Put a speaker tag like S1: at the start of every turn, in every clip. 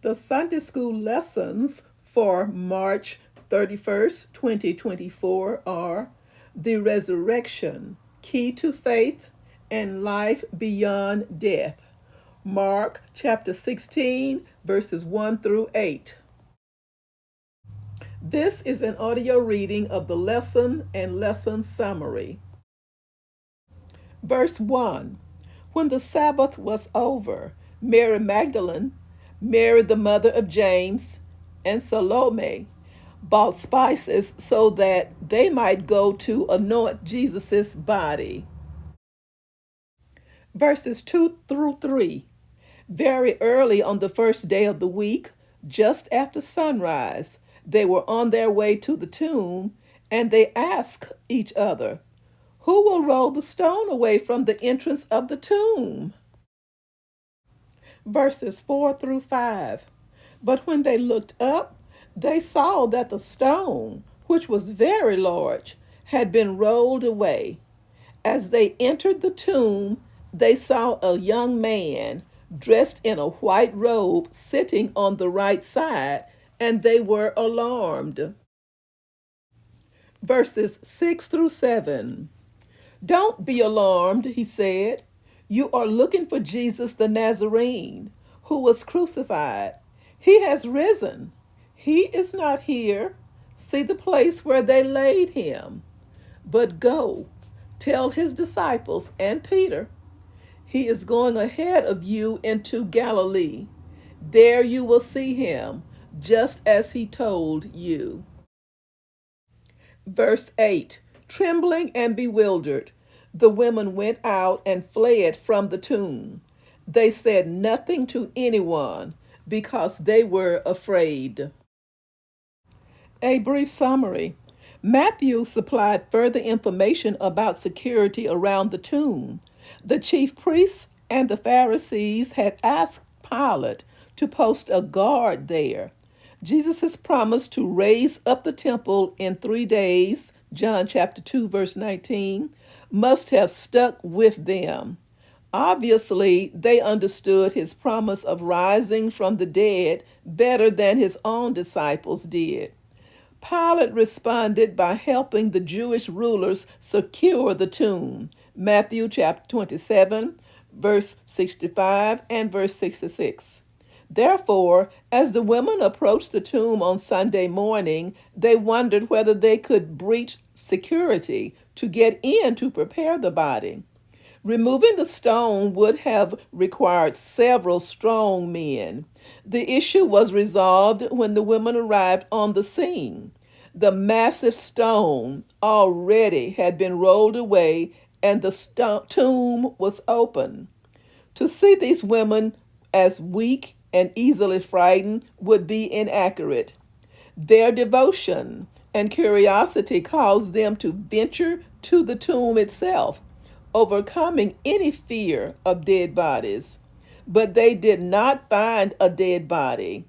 S1: The Sunday School lessons for March 31st, 2024 are The Resurrection, Key to Faith and Life Beyond Death. Mark chapter 16, verses 1 through 8. This is an audio reading of the lesson and lesson summary. Verse 1. When the Sabbath was over, Mary Magdalene, Mary the mother of James, and Salome bought spices so that they might go to anoint Jesus' body. Verses 2 through 3. Very early on the first day of the week, just after sunrise, they were on their way to the tomb, and they asked each other, "Who will roll the stone away from the entrance of the tomb?" Verses 4 through 5. But when they looked up, they saw that the stone, which was very large, had been rolled away. As they entered the tomb, they saw a young man dressed in a white robe sitting on the right side, and they were alarmed. Verses 6 through 7. "Don't be alarmed," he said. "You are looking for Jesus the Nazarene, who was crucified. He has risen. He is not here. See the place where they laid him. But go, tell his disciples and Peter, he is going ahead of you into Galilee. There you will see him, just as he told you." Verse 8. Trembling and bewildered, the women went out and fled from the tomb. They said nothing to anyone because they were afraid. A brief summary. Matthew supplied further information about security around the tomb. The chief priests and the Pharisees had asked Pilate to post a guard there. Jesus' promise to raise up the temple in 3 days, John chapter 2, verse 19, must have stuck with them. Obviously, they understood his promise of rising from the dead better than his own disciples did. Pilate responded by helping the Jewish rulers secure the tomb. Matthew chapter 27, verse 65 and verse 66. Therefore, as the women approached the tomb on Sunday morning, they wondered whether they could breach security to get in to prepare the body. Removing the stone would have required several strong men. The issue was resolved when the women arrived on the scene. The massive stone already had been rolled away and the tomb was open. To see these women as weak and easily frightened would be inaccurate. Their devotion and curiosity caused them to venture to the tomb itself, overcoming any fear of dead bodies. But they did not find a dead body.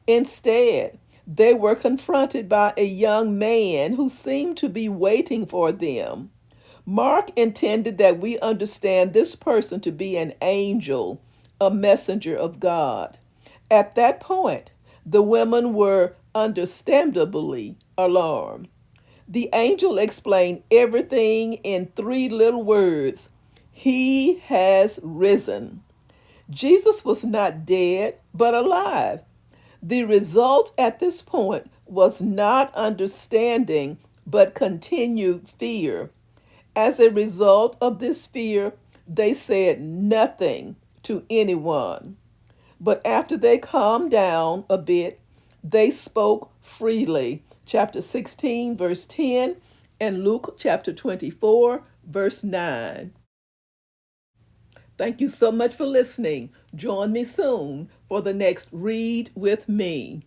S1: Instead, they were confronted by a young man who seemed to be waiting for them. Mark intended that we understand this person to be an angel, a messenger of God. At that point, the women were understandably alarmed. The angel explained everything in 3 little words: "He has risen." Jesus was not dead, but alive. The result at this point was not understanding, but continued fear. As a result of this fear, they said nothing to anyone. But after they calmed down a bit, they spoke freely. Chapter 16, verse 10, and Luke chapter 24, verse 9. Thank you so much for listening. Join me soon for the next Read with Me.